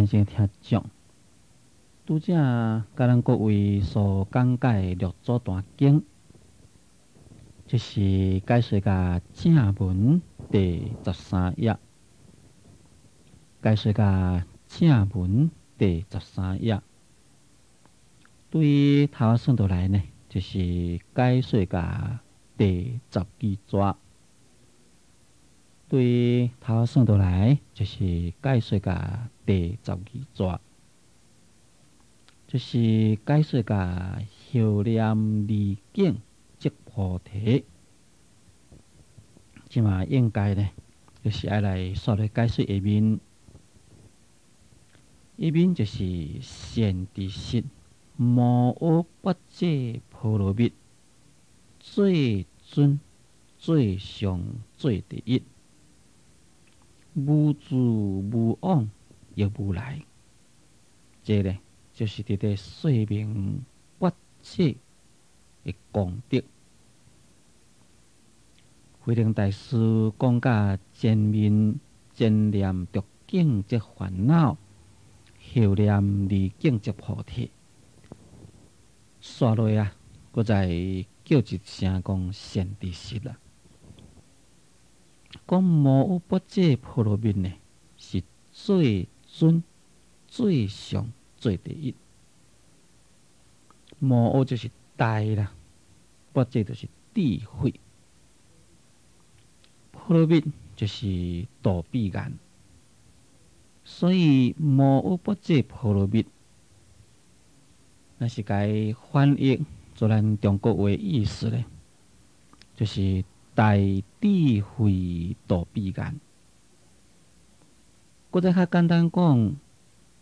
亲爱听众，拄则甲咱各位所讲解《六祖坛经》，这是解说甲正文第13页，解说甲正文第13页。对于头算倒来呢，就是解说甲第12节。对于头算倒来，就是解说甲第12节。就是解说甲修炼离境即菩提，即嘛应该呢，就是爱来说来解说下面。下面就是善知识，无我不解波罗蜜，最尊、最上、最第一，无住无往，亦无来。这呢，就是伫咧说明不解的功德。慧能大师讲甲前面真念着境即烦恼，后念离境即菩提。刷落啊，搁再叫一声讲善知识啦。讲无有不解波罗蜜呢，是最尊、最上、最第一。无我就是大啦，不解就是智慧。波罗蜜就是大悲眼，所以无我不解波罗蜜，那是该翻译做咱中国话意思咧，就是大智慧大悲眼。搁再较简单讲，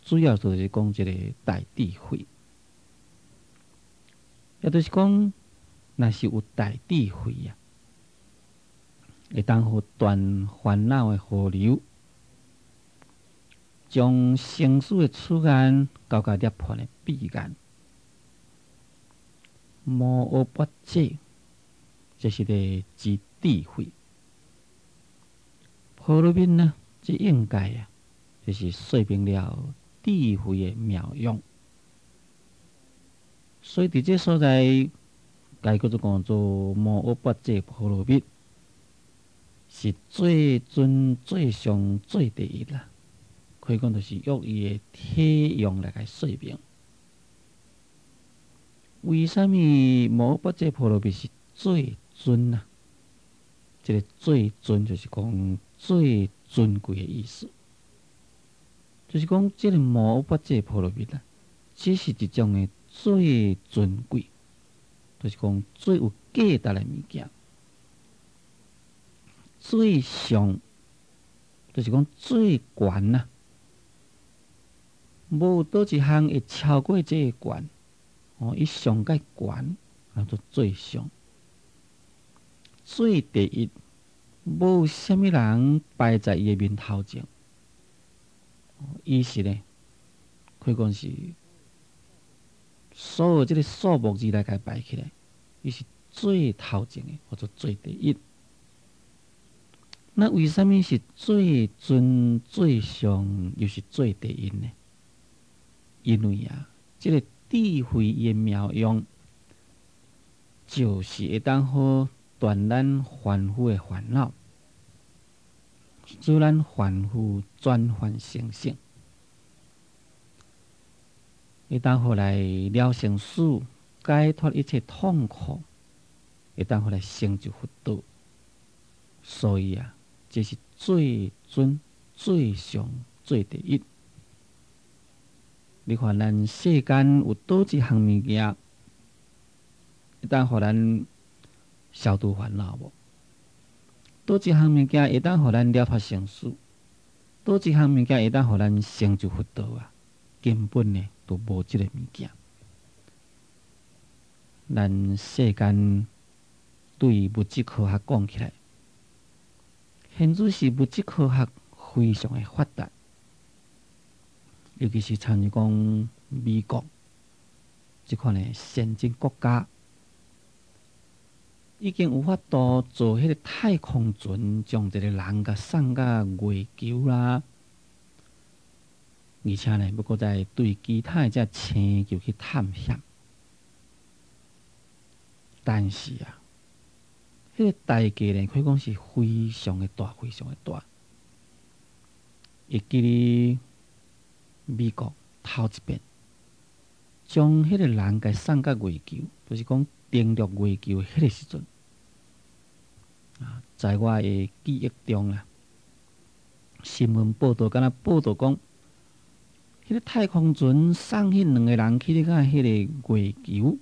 主要就是讲这个大智慧。也就是讲，若是有大智慧啊，会当互断烦恼的河流，将生死的此岸交甲涅槃的彼岸，无我不解，这是个之智慧。波罗蜜呢，这应该啊，就是说明了智慧的妙用。所以伫这所在，该叫做讲做无我不解波罗蜜，是最尊、最上、最第一啦。可以讲，就是用伊的体用来说明。为什么无我不解波罗蜜是最尊啊？这个最尊就是讲最尊贵的意思，就是讲这个无我不解波罗蜜啦，这是一种的最尊贵，就是讲最有价值的物件。最上，就是讲最悬啊，无倒一项会超过这个悬。伊上界悬，叫做最上。最第一，无虾米人摆在伊的面头前。伊是呢，可以讲是所有这个数目字来甲摆起来，伊是最头前的，或者最第一。那为什么是最尊、最上，又是最第一呢？因为啊，这个智慧的妙用，就是会当好断咱凡夫的烦恼，使咱凡夫转换成圣，会当好来了生死，解脱一切痛苦，会当好来成就佛道。所以啊，这是最尊、最上、最第一。你看，咱世间有倒一项物件，会当互咱消除烦恼无？倒一项物件会当互咱了脱生死？倒一项物件会当互咱成就佛道啊？根本呢，都无这个物件。咱世间对物质科学讲起来，现在是物质科学非常的发达。尤其是参与讲美国这款的先进国家，已经有法度做迄个太空船，将一个人甲送到月球啦，而且呢，要搁再对其他的只星球去探险。但是啊，迄个代价呢，可以讲是非常的大，非常的大。会记哩美国头一遍将迄个人给送到月球，就是讲登陆月球迄个时阵啊，在我的记忆中啊，新闻报道敢若报道讲，迄个太空船送迄两个人去到迄个月球，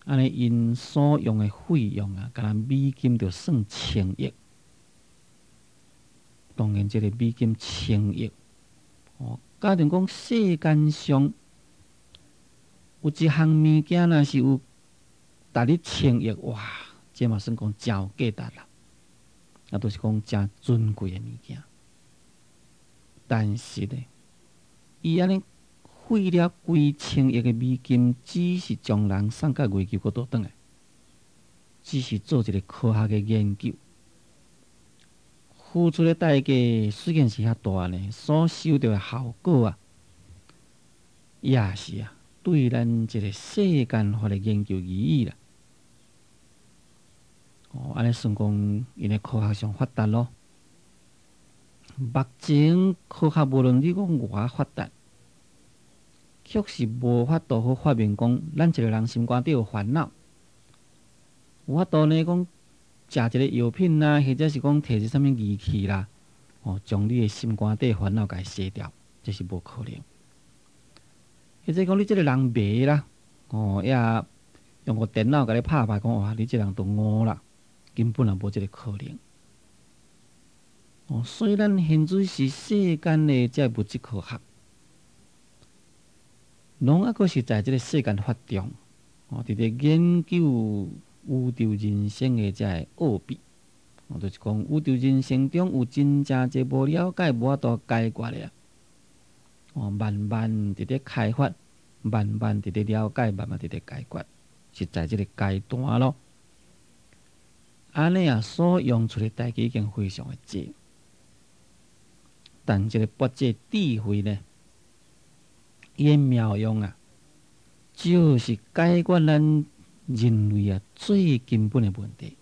安尼因所用的费用啊，敢若美金就算1000亿。当然，这个美金1000亿，假定讲世间上有一项物件，若是有达你1000亿，哇，这嘛算讲真有价值啦。啊，都是讲真尊贵的物件。但是呢，伊安尼费了几千亿的美金，只是将人送到月球嗰度转来，只是做一个科学的研究。付出的代价虽然是遐大呢，所收到的效果啊，也是啊，对咱这个世间法的研究意义啦。安尼算讲，因的科学上发达咯。目前科学无论你讲偌发达，却是无法度好发明讲，咱一个人心肝底有烦恼，有法度呢讲。食一个药品啦，或者是讲摕一啥物仪器啦，将你的心肝底烦恼甲洗掉，这是无可能。或者讲你这个人迷啦，也用个电脑甲你拍拍，讲哇，你这人都误啦，根本也无这个可能。虽然现在是世间的这物质科学，拢还阁是在这个世间发展，伫咧研究。宇宙人生的这个奥秘，就是讲宇宙人生中有真正侪无了解、无法度解决的慢慢伫咧开发，慢慢伫咧了解，慢慢伫咧解决，是在这个阶段咯。安尼啊，所用出的代价已经非常的济，但这个佛这智慧呢，伊的妙用啊，就是解决咱。人类啊，最根本的问题，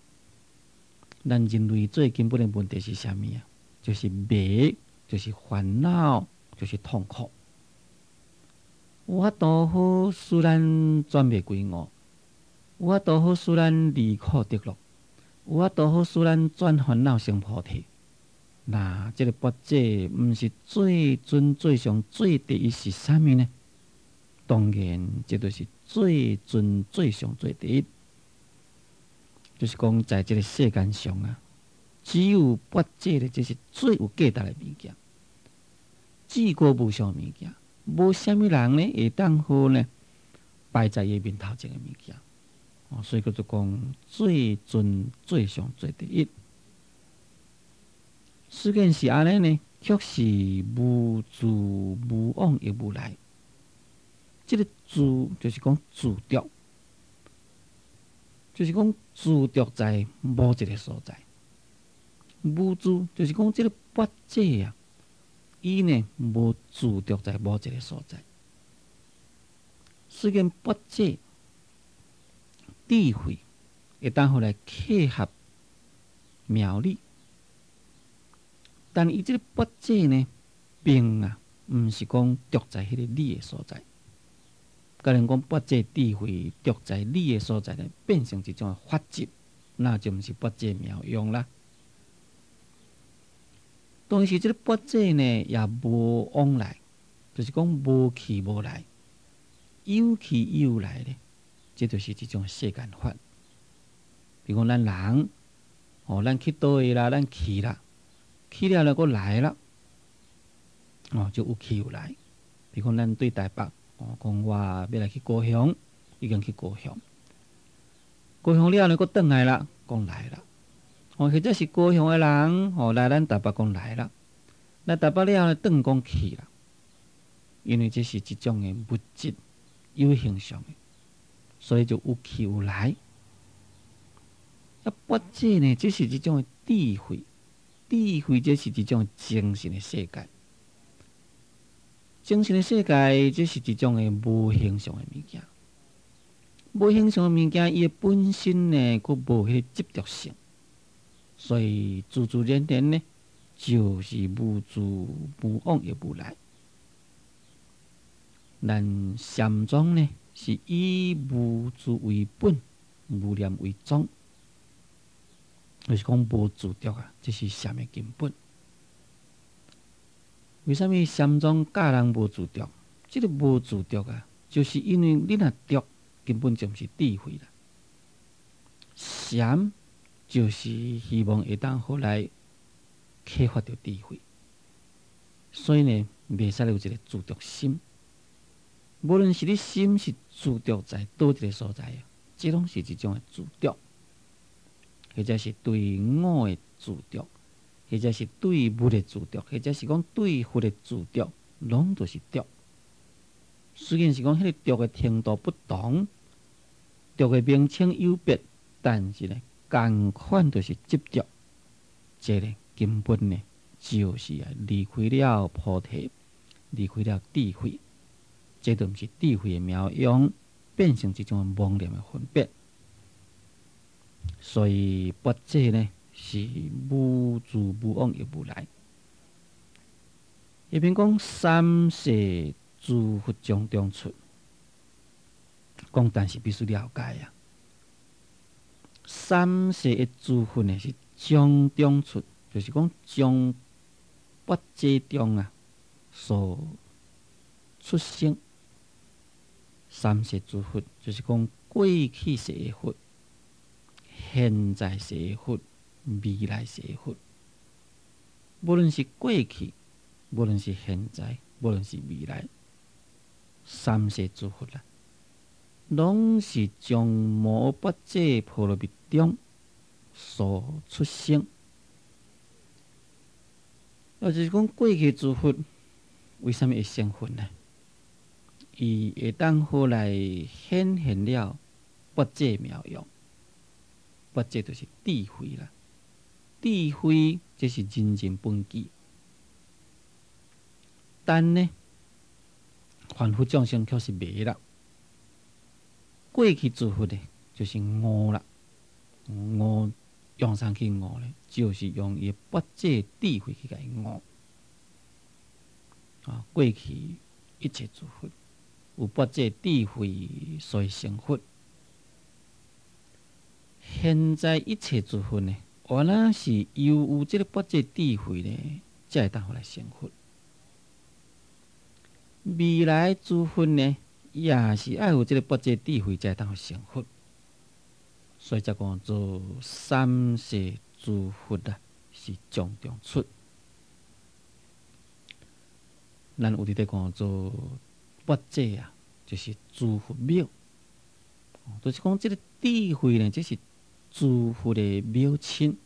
咱人类最根本的问题是啥物啊？就是迷，就是烦恼，就是痛苦。有法度好使咱转袂归我，有法度好使咱离苦得乐，有法度好使咱转烦恼成菩提。那这个佛这毋是最尊、最上、最第一是啥物呢？当然，这就是最尊、最上、最第一，就是讲，在这个世间上啊，只有佛这的，这是最有价值的物件，至高无上的物件，无啥物人呢会当好呢摆在伊面头前的物件。所以叫做讲最尊、最上、最第一。虽然是安尼呢，却是无自无往亦无来。这个自就是讲自着，就是讲自着在某一个所在；无自就是讲这个佛这啊，伊呢无自着在某一个所在。虽然佛这智慧会当互来契合妙理，但伊这个佛这呢，并毋是讲着在迄个理的所在。甲人讲佛这智慧着在理的所在呢，变成一种法则，那就毋是佛这妙用啦。但是这个佛这呢，也无往来，就是讲无去无来，有去有来呢，这就是一种世间法。比如讲咱人，咱去倒位啦，咱去啦，去了了，佫来了，就有去有来。比如讲咱对台北。讲我要来去高雄，已经去高雄。高雄了呢，佫转来啦，讲来啦。或者是高雄的人，来咱台北讲来啦。来台北了呢，转讲去啦。因为这是一种的物质有形象的，所以就有去有来。佛这呢，这是一种的智慧，智慧这是一种精神的世界。精神的世界，这是一种的无形象的物件。无形象的物件，伊的本身呢，佫无迄个执着性，所以自自然然呢，就是无自无往也无来。咱禅宗呢，是以无自为本，无念为宗，就是讲无自着啊，这是禅的根本。为什么禅宗教人无自着？这个无自着啊，就是因为你若着，根本就毋是智慧啦。禅就是希望会当好来启发着智慧，所以呢，袂使有一个自着心。无论是你心是自着在倒一个所在啊，这拢是一种的自着，或者是对我的自着，或者是对物的自着，或者是讲对佛的自着，拢都是着。虽然是讲迄个着的程度不同，着的名称有别，但是呢，共款都是执着。这个根本呢，就是离开了菩提，离开了智慧。这都毋是智慧的妙用，变成一种妄念的分别。所以八戒呢，是无自无往也无来。一边讲三世诸佛从中出，讲但是必须了解啊。三世的诸佛呢是从中出，就是讲从八戒中啊所出生。三世诸佛就是讲过去世的佛、现在世的佛、未来世的佛。无论是过去，无论是现在，无论是未来，三世诸佛啦，拢是从无八戒波罗蜜中所出生。就是讲过去诸佛为什么会成佛呢？伊会当好来显现了八戒妙用。八戒就是智慧啦，智慧这是人人本具。但呢，凡夫众生却是迷啦。过去诸佛呢，就是悟啦，悟用上去悟呢，就是用伊八戒智慧去甲伊悟。啊，过去一切诸佛有八戒智慧所以成佛。现在一切诸佛呢，原来是又有这个八戒智慧呢，才会当好来成佛。未来诸佛呢，也是爱有这个八戒智慧才会当好成佛。所以才讲做三世诸佛啊，是从中出。咱有伫咧讲做八戒啊，就是诸佛妙。就是讲这个智慧呢，这是诸佛的妙亲。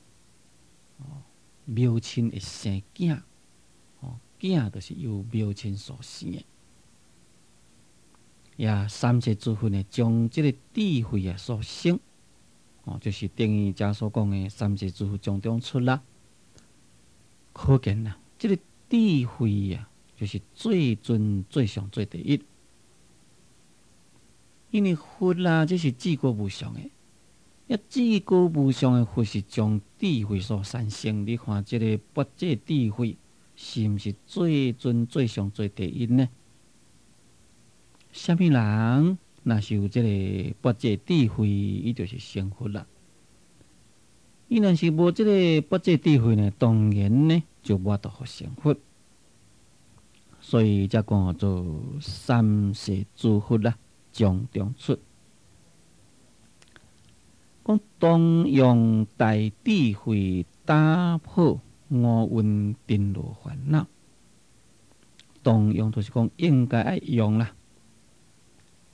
妙亲会生囝，囝就是由妙亲所生的。也三世诸佛呢，将这个智慧啊所生，就是等于遮所讲的三世诸佛从中出啦。可见啊，这个智慧啊，就是最尊、最上、最第一。因为佛啦，这是至高无上的。至高无上的佛是将智慧所产生。你看这个八戒智慧，是毋是最尊、最上、最第一呢？什么人若是有这个八戒智慧，伊就是成佛啦。伊若是无这个八戒智慧呢，当然呢就无法度成佛。所以才讲做三世诸佛啦，从中出。讲当用大智慧打破五蕴尘罗烦恼，当用就是讲应该爱用啦，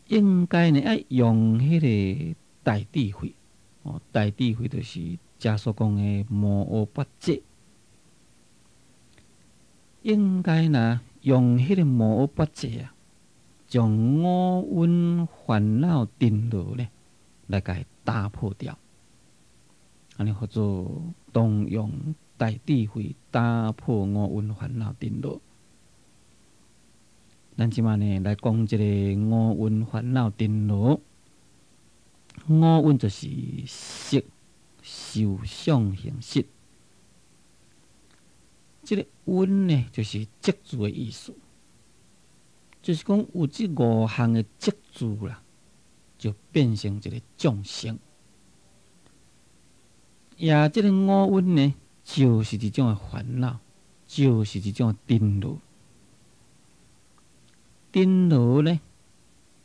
应该呢爱用迄个大智慧。大智慧就是遮所讲的摩诃八戒，应该呢用迄个摩诃八戒啊，将五蕴烦恼尘罗呢来甲打破掉，安尼叫做当用大智慧打破五蕴烦恼尘罗。咱即马呢来讲即个五蕴烦恼尘罗。五蕴就是色、受、想、行、识。即个蕴呢，就是执着的意思，就是讲有即五项的执着啦，就变成一个众生。也即个五蕴呢，就是一种的烦恼，就是一种尘罗。尘罗呢，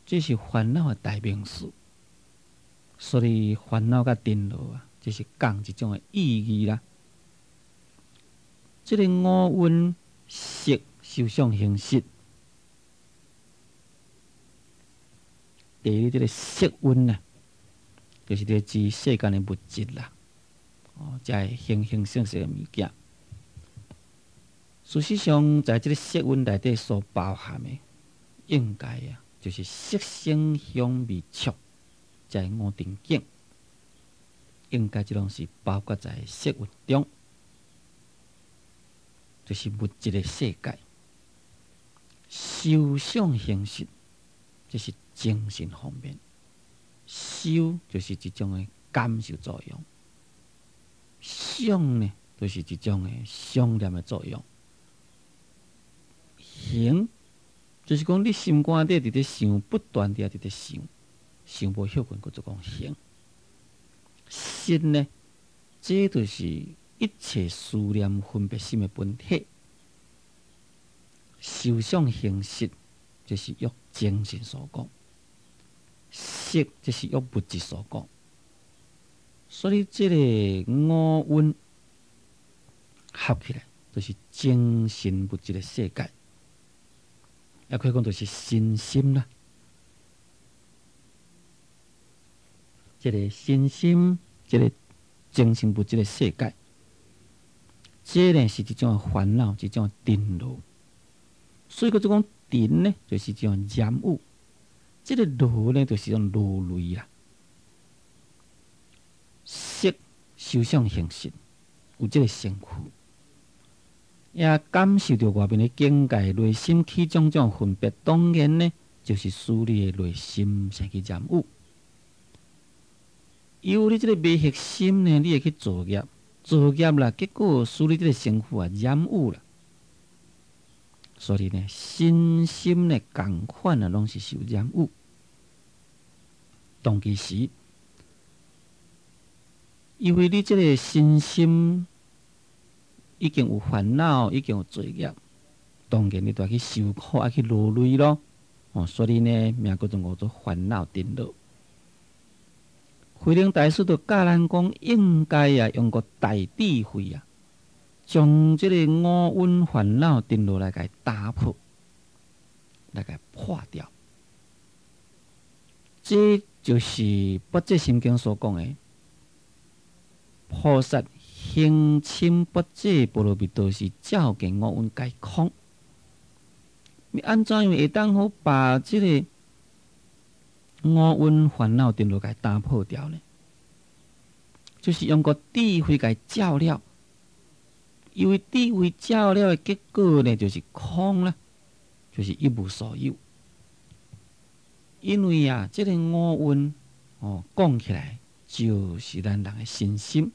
这是烦恼的代名词。所以烦恼甲尘罗啊，这是讲一种的意义啦。这个五蕴色、受、想、行、识，第一，这个色蕴啊，就是咧指世间的物质啦，才会形形色色的物件。事实上，在这个色蕴内底所包含的，应该啊，就是色、声、香、味、触，这五尘境，应该这拢是包括在色蕴中，就是物质的世界。受、想、行、识，这是精神方面。受就是一种的感受作用，想呢，就是一种的想念的作用。行就是讲你心肝底伫咧想，不断地伫咧想，想无休困，叫做讲行。识呢，这就是一切思念分别心的本体。受想行识，就是约精神所讲；识，这是约物质所讲。所以，这个五蕴合起来，就是精神物质的世界。也可以讲，就是身心啦。这个身心，这个精神物质的世界，这呢是一种烦恼，一种尘罗。所以，叫做讲尘呢，就是一种染污；这个罗呢，就是一种罗类啦。色、受、想、行、识，有这个身躯。也感受到外面的境界，内心起种种分别，当然呢，就是使你的内心生起染污。由你这个迷惑心呢，你会去作业，作业啦，结果使你这个身躯啊染污啦。所以呢，身心呢共款啊，拢是受染污。当其时，因为你这个身心已经有烦恼，已经有罪业，当然你就要去受苦，要去劳累咯。所以呢，名叫做烦恼尘罗。慧能大师就教咱讲，应该啊用个大智慧啊，将这个五蕴烦恼尘罗来给打破，来给破掉。这就是《般若心经》所讲的，菩萨行深般若波罗蜜多时，照见五蕴皆空。你安怎样会当好把这个五蕴烦恼尘罗给打破掉呢？就是用个智慧给照料，因为智慧照料的结果呢，就是空啦，就是一无所有。因为啊，这个五蕴讲起来就是咱人的身心。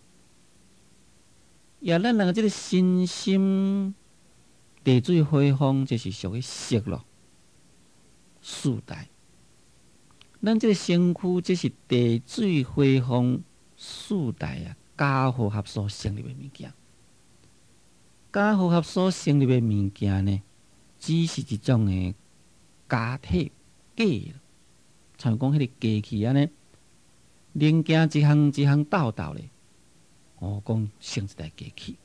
也咱人这个身心，地水火风，这是属于色咯，四大。咱这个身躯，这是地水火风四大啊，加和合所成立的物件。加和合所成立的物件呢，只是一种的假体假，像讲迄个机器安尼，零件一项一项斗斗咧。讲成一台机器，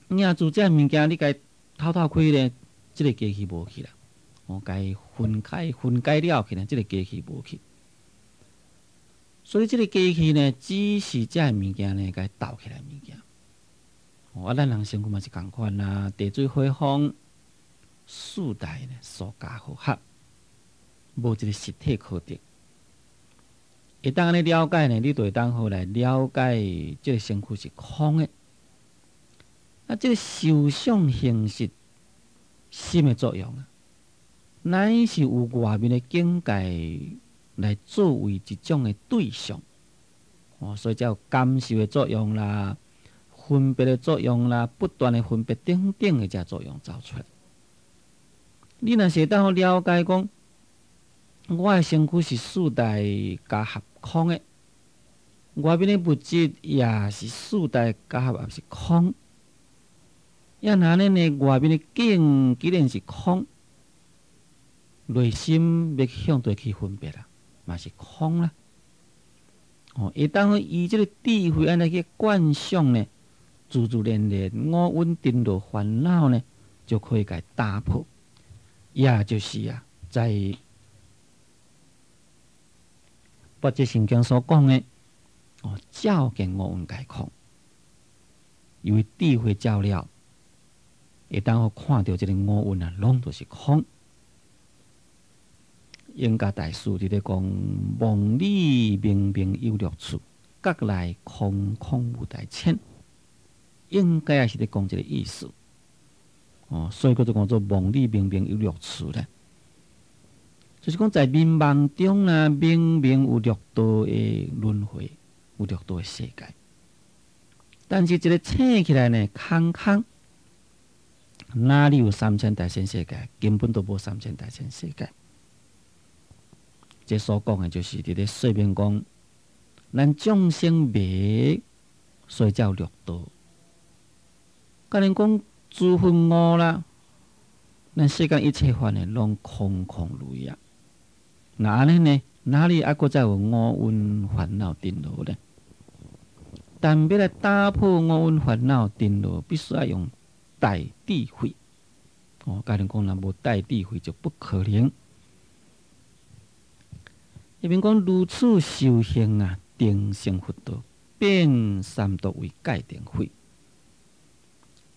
你自这物件，你该偷偷开咧，这个机器无去啦。该分解了去呢，这个机器无去。所以这个机器呢，只是这物件呢，该斗起来物件。咱人身躯嘛是共款啦，地水火风四大呢所加和合，无一个实体可得。一旦安尼了解呢，你就会当好来了解这个身躯是空的。那这个受想行识心的作用啊，乃是有外面的境界来作为一种的对象，所以才有感受的作用啦、分别的作用啦、不断的分别等等的这作用走出来。你若是当了解讲，我的身躯是四大加合空的，外面的物质也是四大加合也是空，也那呢外面的境既然是空，内心要向对去分别啦，嘛是空啦。一旦以这个智慧安尼去观想呢，自自然然五蕴颠倒烦恼呢，就可以给打破。也就是在佛这圣经所讲的照见五蕴皆空，因为智慧照了，会当好看到这个五蕴拢都是空。应该大师伫咧讲，梦里明明有六处，觉内空空无大千。应该也是咧讲这个意思。所以叫做讲做梦里明明有六处咧，就是讲在迷梦中明明有六道的轮回，有六道的世界。但是这个醒起来呢，空空，哪里有3000大千世界？根本都无3000大千世界。这所讲的就是伫咧说明讲，咱众生迷，所以才有六道。甲恁讲诸分五啦，咱世间一切法呢，拢空空如也。那安尼呢，哪里还阁再有五蕴烦恼颠倒呢？但要来打破五蕴烦恼颠倒，必须要用大智慧。甲恁讲，若无大智慧就不可能。一边讲如此修行定成佛道，变三毒为戒定慧。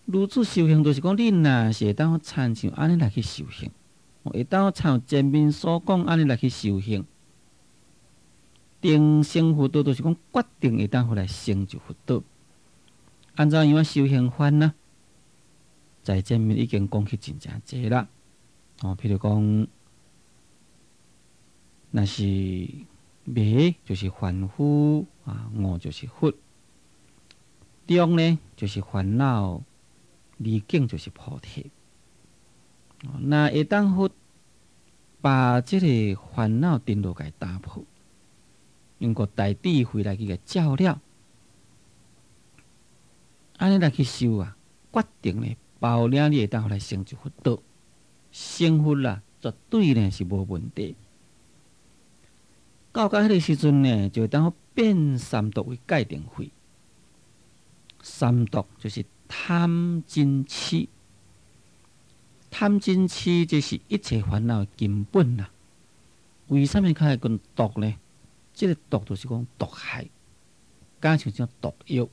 如此修行，就是讲你若是会当参像安尼来去修行，会当参前面所讲安尼来去修行，定成佛道，就是讲决定会当回来成就佛道。按照样修行法呢，在前面已经讲去真正济啦。譬如讲，那是迷就是凡夫悟就是佛，中呢就是烦恼，离境就是菩提。那会当佛把这个烦恼颠倒给打破，用个大智慧来去个照料，安尼来去修决定呢，包领你会当来成就佛道，成佛啦，绝对呢是无问题。到迄个时阵呢，就会当变三毒为戒定慧。三毒就是贪、嗔、痴。贪、嗔、痴，这是一切烦恼的根本啦。为什么会讲毒呢？这个毒就是讲毒害，敢像种毒药。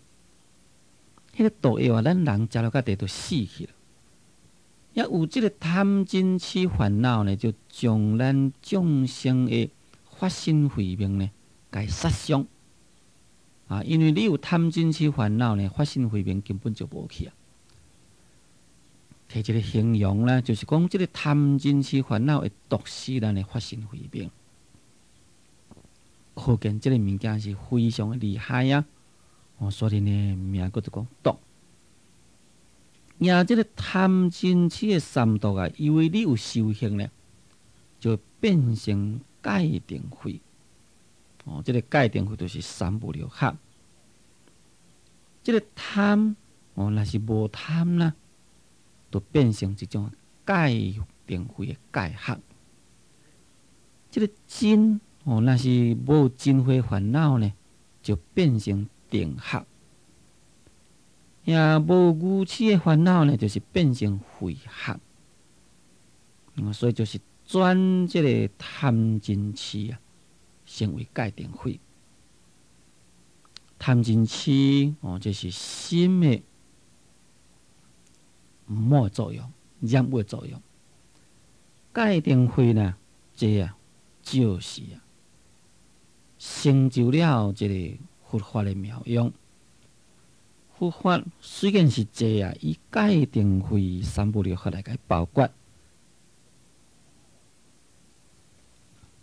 迄个毒药咱人食了到底都死去了。也有这个贪、嗔、痴烦恼呢，就将咱众生的发心慧命呢，该杀伤因为你有贪嗔痴烦恼呢，发心慧命根本就无去摕一个形容啦，就是讲这个贪嗔痴烦恼会毒死咱的发心慧命，可见这个物件是非常的厉害所以呢，名叫做讲毒。这个贪嗔痴的三毒因为你有修行呢，就变成戒定慧。这个戒定慧就是三无六合。这个贪若是无贪啦，就变成一种戒定慧的戒合。这个嗔若是无嗔慧烦恼呢，就变成定合。也无愚痴的烦恼呢，就是变成慧合。所以就是转这个贪嗔痴成为戒定慧。贪嗔痴这是心的魔作用、染污作用。戒定慧呢，这就是成就了这个佛法的妙用。佛法虽然是这以戒定慧三无六合来包括。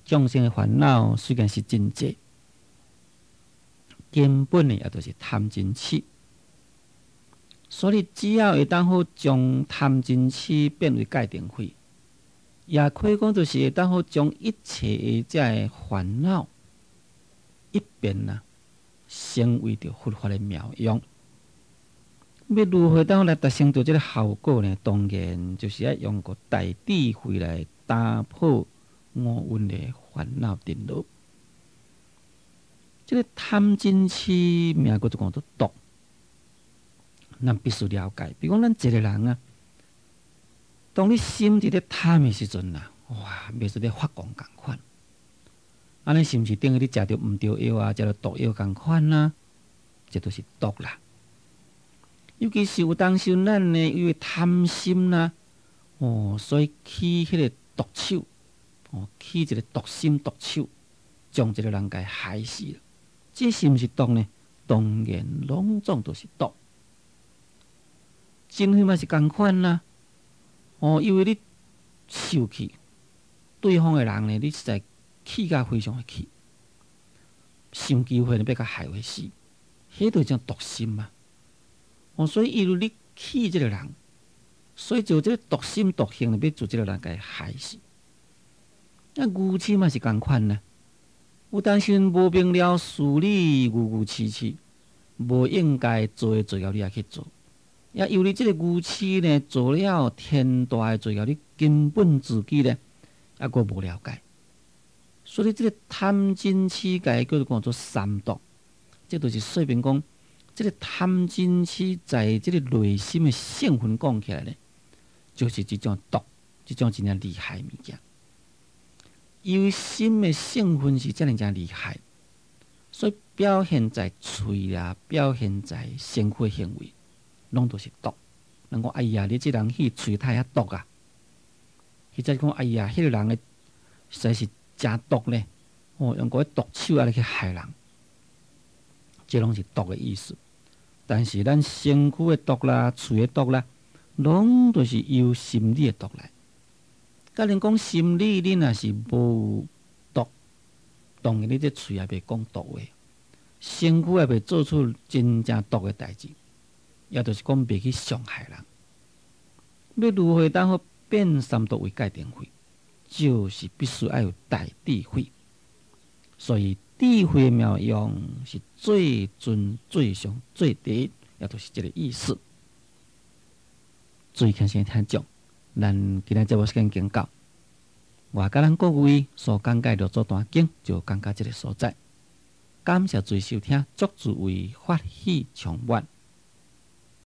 众生的烦恼虽然是真济，根本呢也都是贪嗔痴。所以只要会当好将贪嗔痴变为戒定慧，也可以讲就是会当好将一切的这个烦恼一变成为着佛法的妙用。要如何当来达成到这个效果呢？当然就是要用个大智慧来打破五蕴的烦恼尘劳。这个贪嗔痴名叫做讲做毒，咱必须了解。比如讲，咱一个人啊，当你心伫咧贪的时阵哇，袂说咧发光共款。安尼是毋是等于你食着毋对药啊，食着毒药共款啊？这都是毒啦。尤其是有当时咱呢，因为贪心所以起迄个毒手，起一个毒心毒手，将一个人给害死了。这是毋是毒呢？当然，拢总都是毒。真慧嘛是共款啦。因为你受气，对方的人呢，你实在气甲非常的气，想机会呢要甲害为死，迄就种毒心嘛。所以因为你气这个人，所以就这个毒心毒性呢，要做这个人给害死。那愚痴嘛是共款啦。有当时无明了事理，愚痴，无应该做的罪业你也去做。也由于这个愚痴呢，做了天大的罪业，你根本自己呢，还阁无了解。所以这个贪嗔痴，该叫做讲做三毒，这就是说明讲。这个贪嗔痴在这个内心的成分讲起来呢，就是这种毒，这种真正厉害的物件。由于心的成分是这样厉害，所以表现在嘴啦，表现在身躯行为，拢都是毒。人讲哎呀，你这人迄嘴太毒啊！或者讲哎呀，迄个人的实在是真毒呢。用个毒手来去害人，这拢是毒的意思。但是咱身躯的毒啦、嘴的毒啦，拢都是由心理的毒来。假如讲心理你若是无毒，当然你这嘴也袂讲毒话，身躯也袂做出真正毒的代志，也就是讲袂去伤害人。要如何当好变三毒为戒定慧，就是必须要有大智慧。所以智慧的妙用是最尊、最上、最第一，也就是这个意思。最轻先听讲，咱今日节目时间经到，我甲咱各位所讲解的这段经，就讲到这个所在。感谢最收听，祝诸位法喜充满。